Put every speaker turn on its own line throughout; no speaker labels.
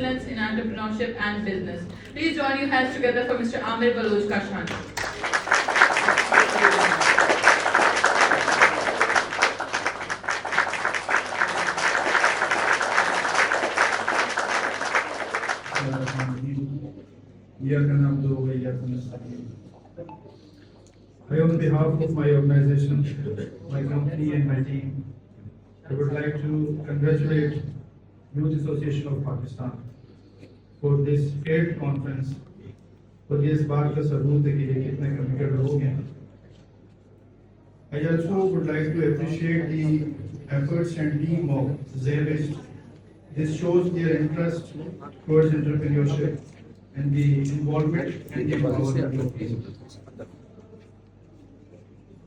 excellence in entrepreneurship and business. Please join your hands together for Mr. Amir Baloch Kashani.
On behalf of my organization, my company and my team, I would like to congratulate Youth Association of Pakistan for this 8th conference. اور یہ اس بات کا ثبوت ہے کہ یہ کتنے committed لوگ ہیں. I also would like to appreciate the efforts and team of Zelish. This shows their interest towards entrepreneurship and the involvement and the empowerment of people.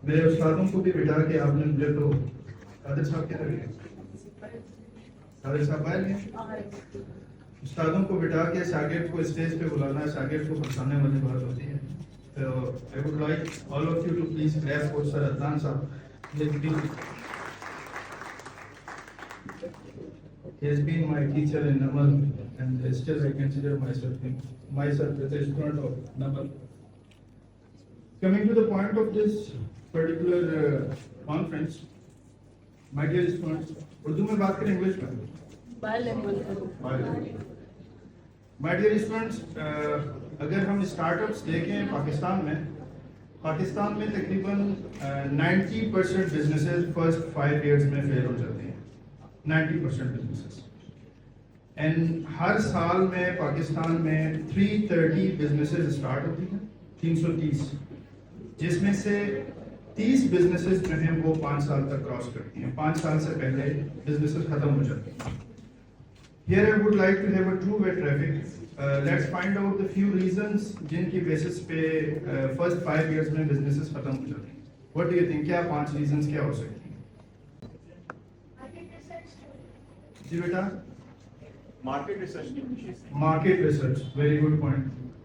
میرے استادوں کو بھی بٹھا کے آپ نے مجھے تو قادر صاحب کہہ رہے ہیں، قادر صاحب آئے ہیں، استادوں کو بٹھا کے شاگرد کو اسٹیج پہ بلانا ہے، شاگرد کو پھنسانے والی بات ہوتی ہے. تو I would like all of you to please clap for Sir Adnan صاحب. He has been my teacher in Namal and still I consider myself as a student of Namal. Coming to the point of this particular conference, my dear students, Urdu میں بات کریں English میں؟ My dear students, اگر ہم start ups دیکھیں پاکستان میں تقریباً 90% businesses first 5 years میں فیل ہو جاتے ہیں. 90% بزنسز. اینڈ ہر سال میں پاکستان میں 330 بزنسز اسٹارٹ ہوتی ہیں، 330، جس میں سے 30 بزنسز جو ہیں وہ 5 سال تک کراس کرتی ہیں. 5 سال سے پہلے بزنسز ختم ہو جاتی ہیں. Here I would like to have a two-way traffic. Let's find out the few reasons جن کی بیسس پہ first 5 years میں businesses ختم ہو جاتے ہیں. What do you think? کیا 5 reasons کیا ہو سکتی ہیں؟ جی بیٹا؟
Market research.
Market research. Very good point.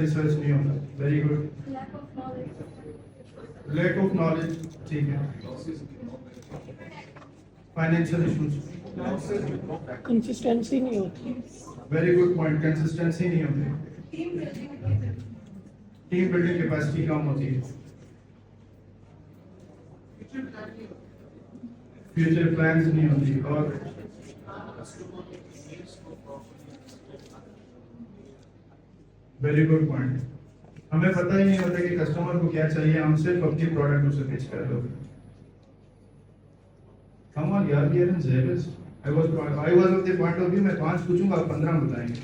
research
نہیں ہوتا. Very good. Lack of knowledge. ٹھیک ہے. Financial issues.
کنسسٹنسی نہیں ہوتی.
Very good point. Consistency نہیں ہوتی. ٹیم بلڈنگ کیپیسٹی کم ہوتی ہے. فیوچر پلانز نہیں ہوتی. اور ویری گڈ پوائنٹ. ہمیں پتہ ہی نہیں ہوتا کہ کسٹمر کو کیا چاہیے، ہم صرف اپنی پروڈکٹ اسے پیش کر دو. Come on yaar, we are in zealous. I was of the point of view میں 5 پوچھوں گا، آپ 15 بتائیں گے.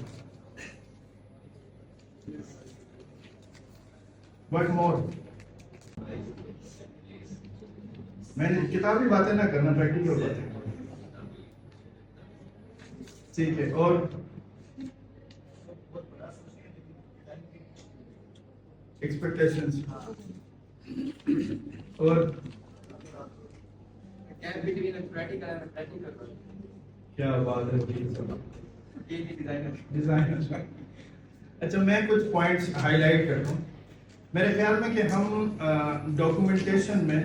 What more? میں نے کتابی باتیں نہ کرنا، پریکٹیکل باتیں. ٹھیک ہے. اور ایکسپیکٹیشنز اور کیا بات ہے. ڈیزائنر. اچھا میں کچھ پوائنٹس ہائی لائٹ کرتا ہوں. میرے خیال میں کہ ہم ڈاکومنٹیشن میں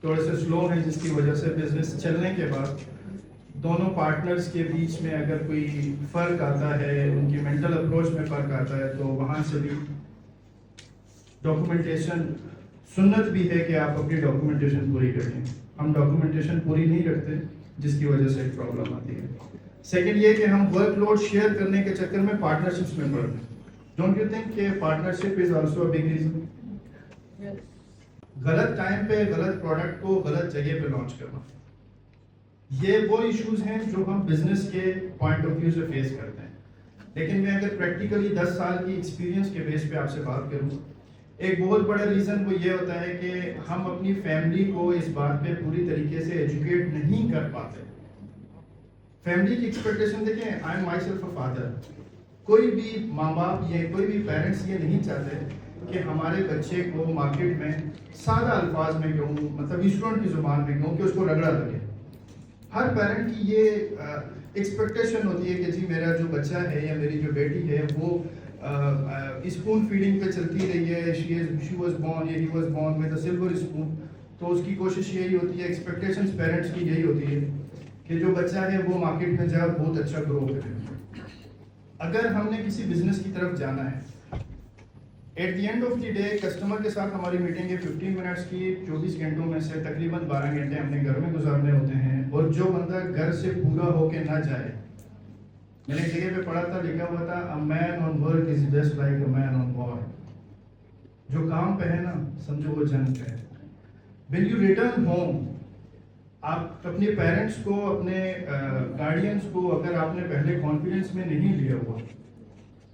تھوڑے سے سلو ہیں، جس کی وجہ سے بزنس چلنے کے بعد دونوں پارٹنرز کے بیچ میں اگر کوئی فرق آتا ہے، ان کی مینٹل اپروچ میں فرق آتا ہے، تو وہاں سے بھی ڈاکومنٹیشن سنت بھی ہے کہ آپ اپنی ڈاکومنٹیشن پوری کریں. ہم ڈاکومنٹیشن پوری نہیں رکھتے، جس کی وجہ سے ایک پرابلم آتی ہے. سیکنڈ یہ کہ ہم ورک لوڈ شیئر کرنے کے چکر میں پارٹنرشپس میں پڑ گئے. ڈونٹ یو تھنک کہ partnership is also a big reason? غلط ٹائم پہ غلط پروڈکٹ کو غلط جگہ پہ لانچ کرنا، یہ وہ ایشوز ہیں جو ہم بزنس کے پوائنٹ آف ویو سے فیس کرتے ہیں. لیکن میں اگر پریکٹیکلی 10 سال کی ایکسپیرینس کے بیس پہ آپ سے بات کروں، ایک بہت بڑا ریزن وہ یہ ہوتا ہے کہ ہم اپنی فیملی کو اس بات پہ پوری طریقے سے ایجوکیٹ نہیں کر پاتے. فیملی کی ایکسپیکٹیشن دیکھیں، I am my self a father. کوئی بھی ماں باپ یا کوئی بھی پیرنٹس یہ نہیں چاہتے کہ ہمارے بچے کو مارکیٹ میں سادہ الفاظ میں کہوں، مطلب اسٹوڈنٹ کی زبان میں کہوں، کہ اس کو رگڑا لگے. ہر پیرنٹ کی یہ ایکسپیکٹیشن ہوتی ہے کہ جی میرا جو بچہ ہے یا میری جو بیٹی ہے وہ اسپون فیڈنگ پہ چلتی رہی ہے. شی واز بورن یا he was born with a silver spoon. تو اس کی کوشش یہی ہوتی ہے, ایکسپیکٹیشنز پیرنٹس کی یہی ہوتی ہے کہ جو بچہ ہے وہ مارکیٹ میں جائے اور بہت اچھا گرو کرے. اگر ہم نے کسی بزنس کی طرف جانا ہے, at the end of the day customer کے ساتھ ہماری میٹنگ ہے 15 منٹس کی, 24 گھنٹوں میں سے تقریباً 12 گھنٹے ہم نے گھر میں گزارنے ہوتے ہیں. اور جو بندہ گھر سے پورا ہو کے نہ جائے, میں نے ایک جگہ پہ پڑھا تھا, لکھا ہوا تھا a man on work is just like a man on war. جو کام پہ ہے نا سمجھو وہ جنگ پہ ہے. when you return home, آپ اپنے پیرنٹس کو, اپنے گارڈینس کو اگر آپ نے پہلے کانفیڈنس میں نہیں لیا ہوا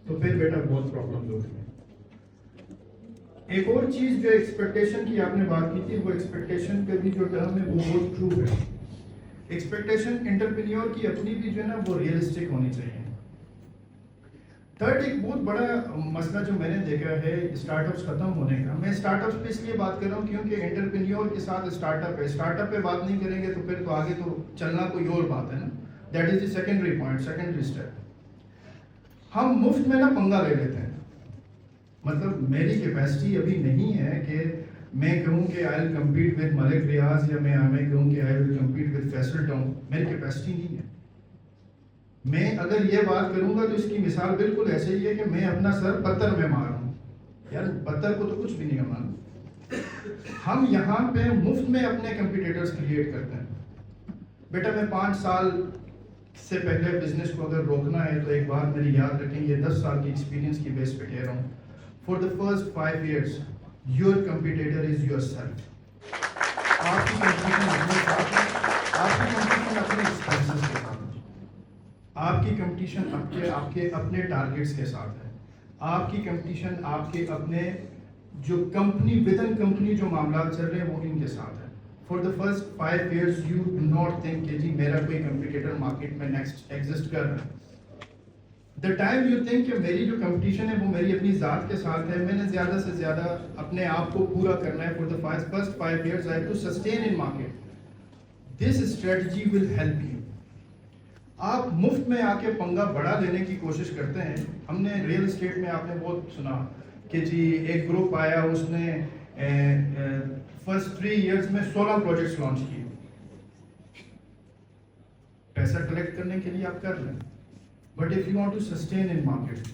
تو پھر بیٹا بہت پرابلمز ہوتی ہیں. ایک اور چیز جو ایکسپیکٹیشن کی آپ نے بات کی تھی, وہ ایکسپیکٹیشن کا بھی جو ٹرم ہے وہ بہت ٹرو ہے. ایکسپیکٹیشن انٹرپرینیور کی اپنی بھی جو ہے نا وہ ریئلسٹک ہونی چاہیے. تھرڈ ایک بہت بڑا مسئلہ جو میں نے دیکھا ہے اسٹارٹ اپس ختم ہونے کا. میں اسٹارٹ اپس پہ اس لیے بات کر رہا ہوں کیونکہ انٹرپرینیور کے ساتھ اسٹارٹ اپ ہے. اسٹارٹ اپ پہ بات نہیں کریں گے تو پھر تو آگے تو چلنا کوئی اور بات ہے نا. That is the secondary point, secondary step. ہم مفت میں نا پنگا لے لیتے ہیں. مطلب میری کیپیسٹی ابھی نہیں ہے کہ میں کہوں کہ آئی ول کمپیٹ ود ملک ریاض, یا میں کہوں کہ آئی ول کمپیٹ ود فیصل ٹاؤن. میری کیپیسٹی نہیں ہے. میں اگر یہ بات کروں گا تو اس کی مثال بالکل ایسے ہی ہے کہ میں اپنا سر پتھر میں مار رہا ہوں. یار پتھر کو تو کچھ بھی نہیں ماننا. ہم یہاں پہ مفت میں اپنے کمپیٹیٹرز کریٹ کرتے ہیں. بیٹا میں 5 سال سے پہلے بزنس کو اگر روکنا ہے تو ایک بات میری یاد رکھیں, یہ 10 سال کی ایکسپیرینس کی بیس پہ کہہ رہا ہوں. For the first 5 years your competitor is your self. آپ کی کمپٹیشن اپنے ساتھ ہے, آپ کی کمپٹیشن اپنے ایکسپینسز کے ساتھ ہے, آپ کی کمپٹیشن آپ کے اپنے ٹارگیٹس کے ساتھ ہے, آپ کی کمپٹیشن آپ کے اپنے جو کمپنی ود ان کمپنی جو معاملات چل رہے ہیں وہ ان کے ساتھ ہے. For the first 5 years you do not think کہ جی میرا کوئی کمپیٹیٹر مارکیٹ میں نیکسٹ ایگزسٹ کر رہا ہے. دا ٹائم یو تھنک کہ میری جو کمپٹیشن ہے وہ میری اپنی ذات کے ساتھ ہے, میں نے زیادہ سے زیادہ اپنے آپ کو پورا کرنا ہے. For the first 5 years I have to sustain in market. This strategy will help you. آپ مفت میں آ کے پنگا بڑا لینے کی کوشش کرتے ہیں. ہم نے ریئل اسٹیٹ میں آپ نے بہت سنا کہ جی ایک گروپ آیا, اس نے فرسٹ 3 years میں 16 پروجیکٹس لانچ کیے. پیسہ کلیکٹ کرنے کے لیے آپ کر لیں, but if you want to sustain in market,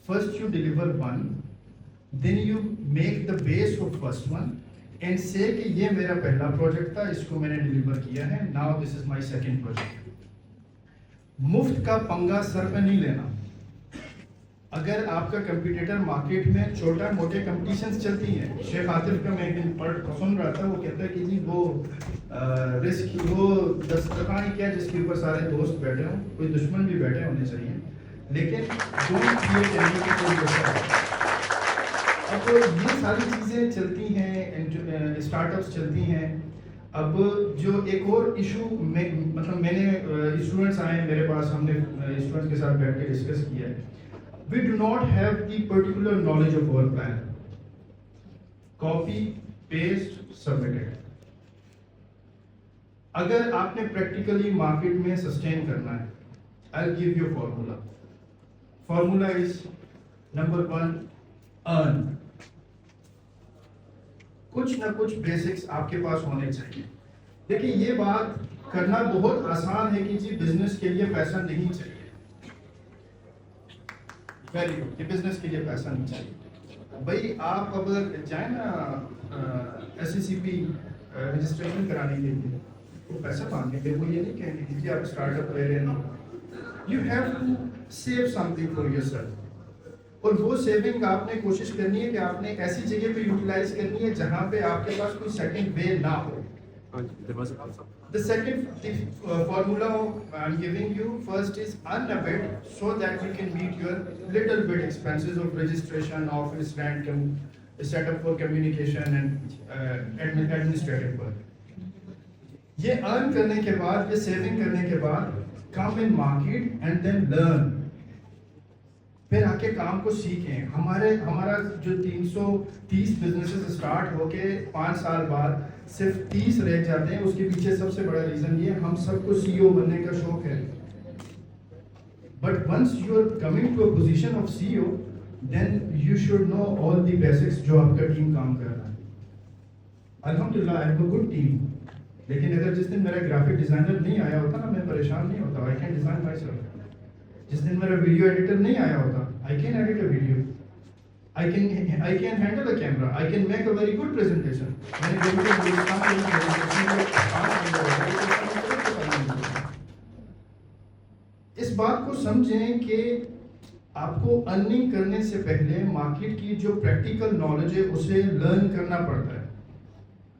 first you deliver one, then you make the base of first one and say کہ یہ میرا پہلا پروجیکٹ تھا, اس کو میں نے ڈیلیور کیا ہے, now this is my second project. مفت کا پنگا سر پہ نہیں لینا. اگر آپ کا کمپیٹیٹر مارکیٹ میں چھوٹا موٹے کمپٹیشنز چلتی ہیں, شیخ عاطف کا میں ایک دن سن رہا تھا, وہ کہتا ہے کہ جی وہ رسک وہ دسترخوان کیا جس کے اوپر سارے دوست بیٹھے ہوں, کوئی دشمن بھی بیٹھے ہونے چاہیے, لیکن ڈونٹ کریٹ اینی کہ کوئی دوسرا. اب یہ ساری چیزیں چلتی ہیں, اسٹارٹ اپس چلتی ہیں. اب جو ایک اور ایشو مطلب میں نے اسٹوڈنٹس آئے ہیں میرے پاس, ہم نے اسٹوڈنٹس کے ساتھ بیٹھ کے ڈسکس کیا ہے. We do not have the particular knowledge of our plan. Copy, paste, submitted. اگر آپ نے پریکٹیکلی مارکیٹ میں سسٹین کرنا ہے, I'll give you a formula. Formula is number 1, earn. کچھ نہ کچھ بیسکس آپ کے پاس ہونے چاہیے. دیکھیں یہ بات کرنا بہت آسان ہے کہ جی بزنس کے لیے پیسہ نہیں چاہیے. ویری گڈ, کہ بزنس کے لیے پیسہ نہیں چاہیے. بھائی آپ اب جائیں نا SCCP رجسٹریشن کرانے کے لیے, وہ پیسہ مانگیں گے, وہ یہ نہیں کہیں گے کہ جی آپ اسٹارٹ اپ لے رہے ہیں. You have to save something for yourself. اور وہ سیونگ آپ نے کوشش کرنی ہے کہ آپ نے ایسی جگہ پہ یوٹیلائز کرنی ہے جہاں پہ آپ کے پاس کوئی سیکنڈ وے نہ ہو. The second formula I'm giving you first is earn a bit so that you can meet your little bit expenses of registration, office rent, setup for communication and administrative work. یہ earn کرنے کے بعد, یہ saving کرنے کے بعد come in market and then learn. پھر آ کے کام کو سیکھیں. ہمارا جو 330 بزنسز اسٹارٹ ہو کے 5 سال بعد صرف 30 رہ جاتے ہیں, اس کے پیچھے سب سے بڑا ریزن یہ ہم سب کو CEO بننے کا شوق ہے. But once you are coming to a position of CEO, then you should know all the basics جو آپ کا ٹیم کام کر رہا ہے. الحمدللہ I have a good team. لیکن اگر جس دن میرا گرافک ڈیزائنر نہیں آیا ہوتا نا، میں پریشان نہیں ہوتا. I can design my self. جس دن میرا ویڈیو ایڈیٹر نہیں آیا ہوتا، I can edit a video. I can handle a camera. I can make a very good presentation. میں نے اس بات کو سمجھیں کہ آپ کو ارننگ کرنے سے پہلے مارکیٹ کی جو پریکٹیکل نالج ہے اسے لرن کرنا پڑتا ہے.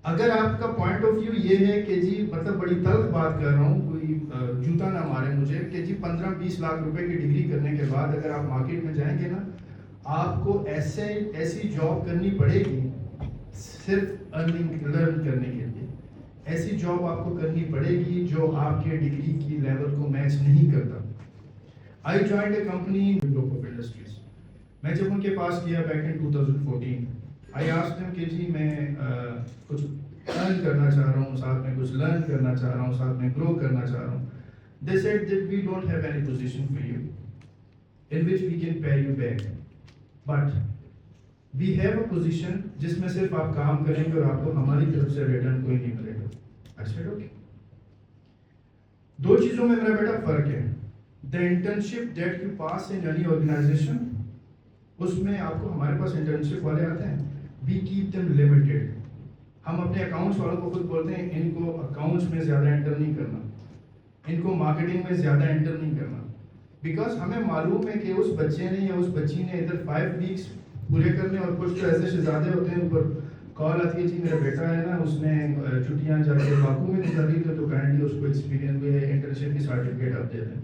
اگر آپ کا پوائنٹ آف ویو یہ ہے کہ جی مطلب بڑی تلخ بات کر رہا ہوں، کوئی جوتا نہ مارے مجھے، کہ جی 15-20 لاکھ روپے کی ڈگری کرنے کے بعد اگر آپ مارکیٹ میں جائیں گے نا، آپ کو ایسی جاب کرنی پڑے گی صرف ارننگ لرن کرنے کے لیے. ایسی جاب آپ کو کرنی پڑے گی جو آپ کے ڈگری کی لیول کو میچ نہیں کرتا. I joined a company group of industries. میں جب ان کے پاس گیا back in 2014، I asked them کہ جی میں کچھ ارن کرنا چاہ رہا ہوں، ساتھ میں کچھ لرن کرنا چاہ رہا ہوں، ساتھ میں گرو کرنا چاہ رہا ہوں. They said that we don't have any position for you in which we can pay you back. But we have a position جس میں صرف آپ کام کریں گے اور آپ کو ہماری طرف سے ریٹرن کوئی نہیں ملے گا. I said okay. دو چیزوں میں میرا بیٹا فرق ہے. The internship that you pass in any organization، اس میں آپ کو ہمارے پاس انٹرنشپ والے آتے ہیں، we keep them limited. ہم اپنے اکاؤنٹس والوں کو خود بولتے ہیں ان کو اکاؤنٹس میں زیادہ انٹر نہیں کرنا، ان کو مارکیٹنگ میں زیادہ انٹر نہیں کرنا. بیکاز ہمیں معلوم ہے کہ اس بچے نے یا اس بچی نے ادھر 5 ویکس پورے کرنے، اور کچھ تو ایسے شہزادے ہوتے ہیں اوپر کال آتی ہے جی میرا بیٹا ہے نا اس نے چھٹیاں جا کے باکو میں گزاری تو کائنڈلی اس کو ایکسپیرینس بھی ہے، انٹرنشپ کی سرٹیفکیٹ آپ دیتے ہیں.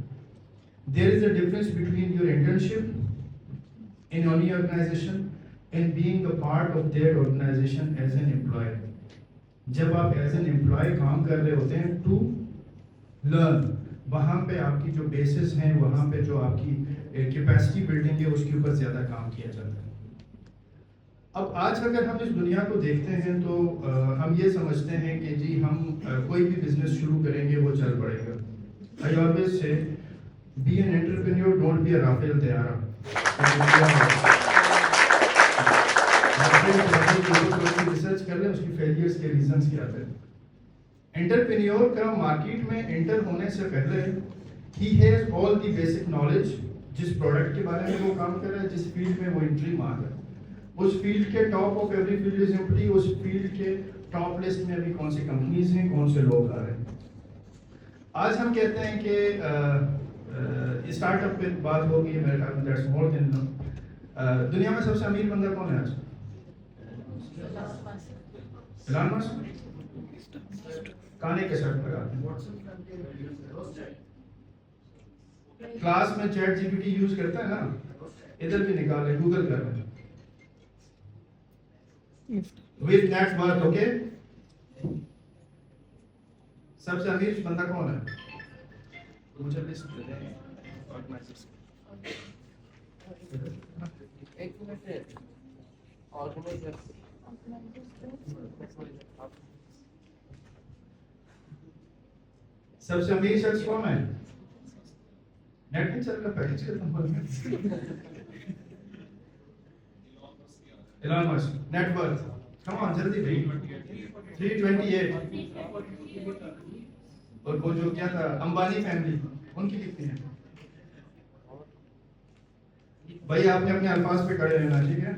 There is a difference between your internship in any organization and being a part of their organization as an employee. جب آپ ایز این امپلائی کام کر رہے ہوتے ہیں ٹو لرن، وہاں پہ آپ کی جو بیسس ہیں، وہاں پہ جو آپ کی کیپیسٹی بلڈنگ ہے اس کے اوپر زیادہ کام کیا جاتا ہے. اب آج اگر ہم اس دنیا کو دیکھتے ہیں تو ہم یہ سمجھتے ہیں کہ جی ہم کوئی بھی بزنس شروع کریں گے وہ چل پڑے گا. I always say be an entrepreneur, don't be a Rafael Tayara. Research کر لیں اس کی فیلئرس کے ریزنس کیا تھے. انٹرپرینیور کا مارکیٹ میں انٹر ہونے سے پہلے he has all the basic knowledge. جس پروڈکٹ کے بارے میں وہ کام کر رہا ہے، جس فیلڈ میں وہ انٹری مار رہا ہے، اس فیلڈ کے top of every field is empty. اس فیلڈ کے ٹاپ لسٹ میں ابھی کون سی کمپنیز ہیں، کون سے لوگ آ رہے ہیں. آج ہم کہتے ہیں کہ اسٹارٹ اپ پہ بات ہوگی، میرے خیال میں دیٹس مور دین انف. دنیا میں سب سے امیر بندہ کون ہے آج؟ ایلان مسک. کانے کے شرط لگاتے ہیں. کلاس میں chat G P T use کرتا ہے نا، ادھر بھی نکالے گوگل کر رہے ہیں with net worth. اوکے، سب سے امیر بندہ کون ہے؟ مجھے لسٹ دے دیں آرگنائزرز.
ایک منٹ، آرگنائزر
سب سے امیر شخص کون ہے؟ نیٹ نہیں چل رہا، پیکج ختم ہو گیا. ایلان مسک. نیٹ ورتھ کم آن جلدی بھائی 328. اور وہ جو کیا تھا امبانی فیملی، ان کی کتنی ہے؟ بھائی آپ نے اپنے الفاظ پہ کھڑے رہنا، ٹھیک ہے.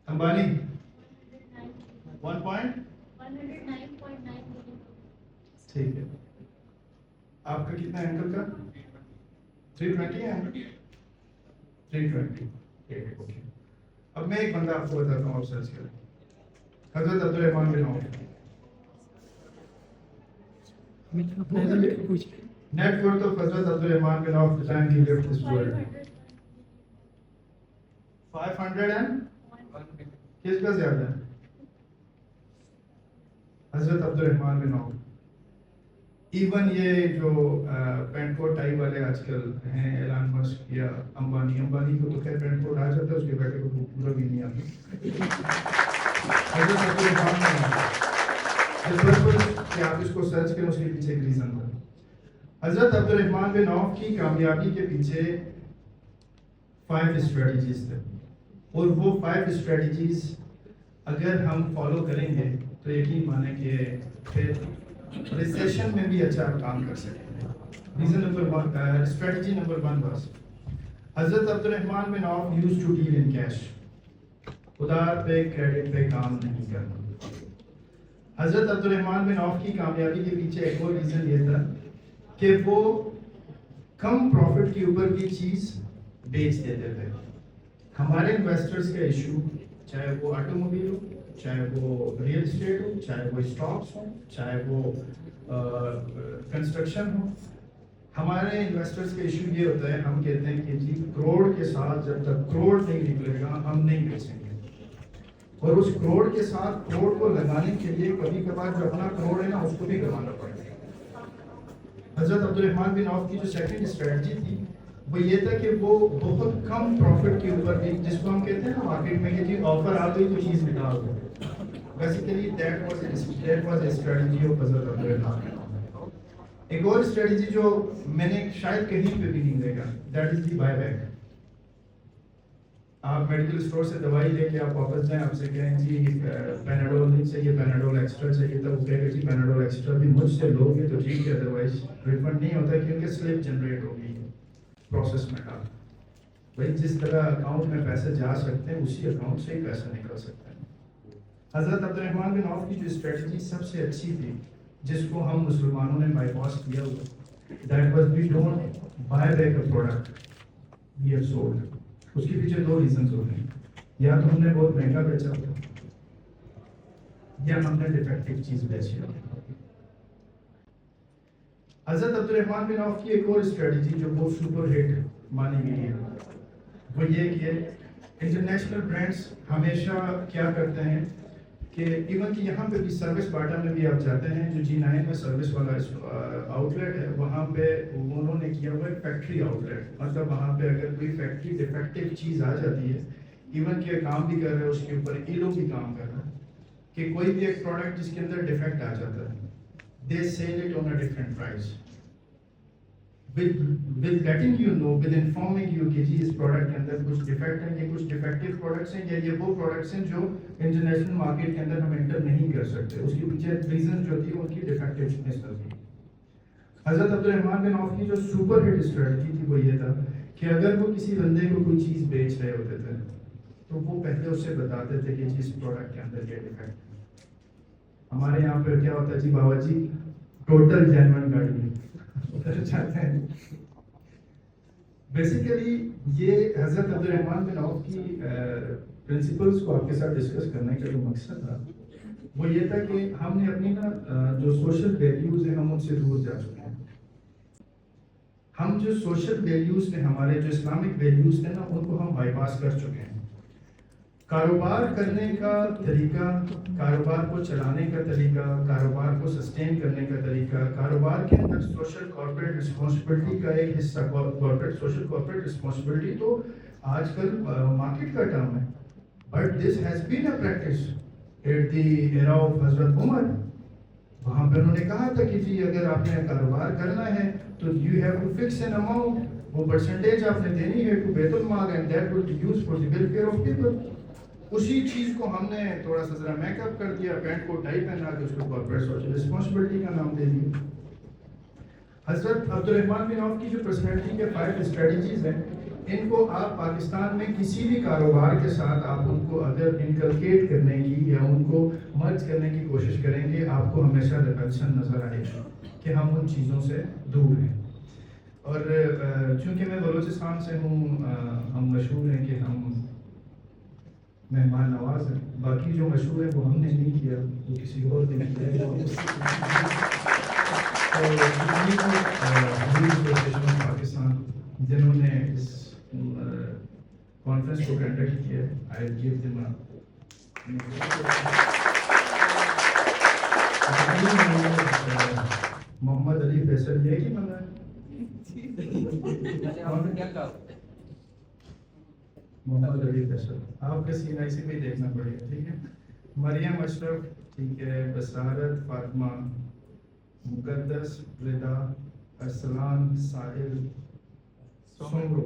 امبانی 1.9. ٹھیک ہے. آپ کا کتنا ہے انکل کا؟ 320 ہے. 320. اب میں ایک بندہ آپ کو بتاتا ہوں، آپ سرچ کریں. حضرت عبدالرحمن بن عوف. نیٹ ورتھ آف حضرت عبدالرحمن بن عوف the time he left this world 500 and کس کا زیادہ ہے؟ حضرت عبدالرحمن بن عوف. ایون یہ جو پینٹ کوٹ ٹائی والے آج کل ہیں، ایلان مسک یا امبانی کو تو خیر پینٹ کوٹ آ جاتا ہے، اس کے بیٹے کو پورا بھی نہیں آتا. حضرت عبدالرحمن بن عوف کہ آپ اس کو سرچ کریں، اس کے پیچھے ایک ریزن تھا. حضرت عبدالرحمن بن عوف کی کامیابی کے پیچھے 5 اسٹریٹجیز تھے، اور وہ 5 اسٹریٹجیز اگر ہم فالو کریں گے تو یقین مانیں کہ پھر ریسیشن میں بھی اچھا کام کر سکیں گے. ریزن نمبر 1 اسٹریٹجی نمبر 1 بس Hazrat Abdur Rahman bin Auf used to deal in cash. ادھار پہ کریڈٹ پہ کام نہیں کرنا. حضرت عبد الرحمن بن عوف کی کامیابی کے پیچھے ایک اور ریزن یہ تھا کہ وہ کم پروفٹ کے اوپر بھی چیز بیچ دیتے تھے. ہمارے انویسٹرز کا ایشو چاہے وہ آٹو موبائل ہو, چاہے وہ ریئل اسٹیٹ ہو, چاہے وہ اسٹاکس ہوں, چاہے وہ کنسٹرکشن ہو, ہمارے انویسٹرز کا ایشو یہ ہوتا ہے, ہم کہتے ہیں کہ جی کروڑ کے ساتھ جب تک کروڑ نہیں نکلے گا ہم نہیں بیچیں گے. اور اس کروڑ کے ساتھ کروڑ کو لگانے کے لیے کبھی کبھار جو اپنا کروڑ ہے نا اس کو بھی گوانا پڑتا ہے. حضرت عبد الرحمن بن عوف کی جو سیکنڈ اسٹریٹجی تھی وہ یہ تھا کہ وہ بہت کم پروفٹ کے اوپر بھی, جس کو ہم کہتے ہیں نا مارکیٹ میں کہ جی آفر آ گئی تو چیز نکال دو, basically that was a strategy of Hazrat Abdur الرحمن. ایک اور اسٹریٹجی جو میں نے شاید کہیں پہ بھی نہیں دیکھا, that is the by back. آپ میڈیکل اسٹور سے دوائی لے کے آپ واپس جائیں, آپ سے کہیں جی پیناڈول نہیں چاہیے, پیناڈول ایکسٹرا چاہیے, تو وہ کہے گا جی پیناڈول ایکسٹرا بھی مجھ سے لو گے تو ٹھیک ہے, ادروائز ریفنڈ نہیں ہوتا کیونکہ سلپ جنریٹ ہوگی پروسیس میں ڈال. بھائی جس طرح اکاؤنٹ میں پیسے جا سکتے ہیں اسی اکاؤنٹ سے ہی پیسہ نکل سکتا ہے. حضرت عبد الرحمن بن عوف کی جو اسٹریٹجی سب سے اچھی تھی جس کو ہم مسلمانوں نے بائی پاس کیا ہوا, that was we don't buy back a product we have sold. اس کے پیچھے دو ریزنز ہوتے ہیں, یا تو ہم نے بہت مہنگا بیچا ہوتا یا ہم نے ڈیفیکٹو چیز بیچی ہوتی. حضرت عبد الرحمن بن عوف کی ایک اور اسٹریٹجی جو بہت سپر ہٹ مانی گئی ہے وہ یہ کہ انٹرنیشنل برانڈس ہمیشہ کیا کرتے ہیں کہ ایون کہ یہاں پہ بھی سروس باٹا میں بھی آپ جاتے ہیں, جو G9 میں سروس والا آؤٹ لیٹ ہے وہاں پہ انہوں نے کیا ہوا ہے فیکٹری آؤٹ لیٹ. مطلب وہاں پہ اگر کوئی فیکٹری ڈیفیکٹو چیز آ جاتی ہے, ایون کہ کام بھی کر رہے ہیں اس کے اوپر ایلو بھی کام کر رہا ہے کہ کوئی بھی ایک پروڈکٹ جس کے اندر ڈیفیکٹ آ جاتا ہے, they sell it on a different price with letting you know, with informing you کہ جی اس پروڈکٹ کے اندر کچھ ڈیفیکٹ ہیں, یہ کچھ ڈیفیکٹو پروڈکٹس ہیں, یا یہ وہ پروڈکٹس ہیں جو انٹرنیشنل مارکیٹ کے اندر ہم انٹر نہیں کر سکتے. اس کے پیچھے ریزن جو تھی ان کی ڈیفیکٹونیس ہوتی. حضرت عبد الرحمن بن عوف کی جو سپر ہٹ اسٹریٹجی تھی وہ یہ تھا کہ اگر وہ کسی بندے کو کوئی چیز بیچ رہے ہوتے تھے تو وہ پہلے اس سے بتاتے تھے کہ جس پروڈکٹ کے اندر یہ ڈیفیکٹ ہے. ہمارے یہاں پہ کیا ہوتا ہے جی بابا جی ٹوٹل جینوئن گاڑی چاہتے ہیں. بیسیکلی یہ حضرت عبد الرحمن بن عوف کی پرنسپلس کو آپ کے ساتھ ڈسکس کرنے کا جو مقصد تھا وہ یہ تھا کہ ہم نے اپنی نا جو سوشل ویلیوز ہیں ہم ان سے دور جا چکے ہیں. ہم جو سوشل ویلیوز ہیں, ہمارے جو اسلامک ویلیوز ہیں نا, ان کو ہم بائی پاس کر چکے ہیں. کاروبار کرنے کا طریقہ, کاروبار کو چلانے کا طریقہ, کاروبار کو سسٹین کرنے کا طریقہ, کاروبار کے اندر سوشل کارپوریٹ رسپانسبلٹی کا ایک حصہ, سوشل کارپوریٹ رسپانسبلٹی تو آج کل مارکیٹ کا ٹرم ہے, but this has been a practice at the era of Hazrat Umar. وہاں پہ انہوں نے کہا تھا کہ جی اگر آپ نے کاروبار کرنا ہے تو you have to fix an amount, وہ پرسنٹیج آپ نے دینی ہے ٹو بیت المال, and that will be used for the welfare of people. اسی چیز کو ہم نے تھوڑا سا ذرا میک اپ کر دیا, پینٹ کو ٹائی پہنا کے اس کو کارپوریٹ سوشل رسپانسبلٹی کا نام دے دیا. حضرت عبد الرحمن بن عوف کی جو پرسنالٹی کے 5 اسٹریٹجیز ہیں, ان کو آپ پاکستان میں کسی بھی کاروبار کے ساتھ آپ ان کو اگر انکلکیٹ کرنے کی یا ان کو مرج کرنے کی کوشش کریں گے, آپ کو ہمیشہ ریپلشن نظر آئے گا کہ ہم ان چیزوں سے دور ہیں. اور چونکہ میں بلوچستان سے ہوں, ہم مشہور ہیں کہ ہم مہمان نواز ہیں. باقی جو مشہور ہے وہ ہم نے نہیں کیا, وہ کسی اور نے کیا. پاکستان جنہوں نے اس کانفرنس کو کنڈکٹ کیا, آئی گیو دم محمد علی فیصل یہ کہ محمد علی فیصل, آپ کا سینہ اسی پہ دیکھنا پڑے گا, ٹھیک ہے. مریم اشرف, ٹھیک ہے. بصارت فاطمہ, مقدس رضا, ارسلان ساحل, Soomro,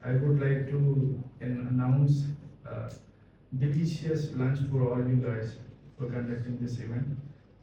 I would like to announce delicious lunch for all you guys for conducting this event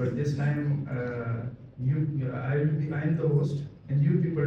but this time I am the host and you people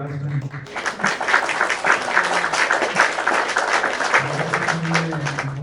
last time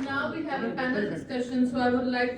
Now we have a panel discussion, so I would like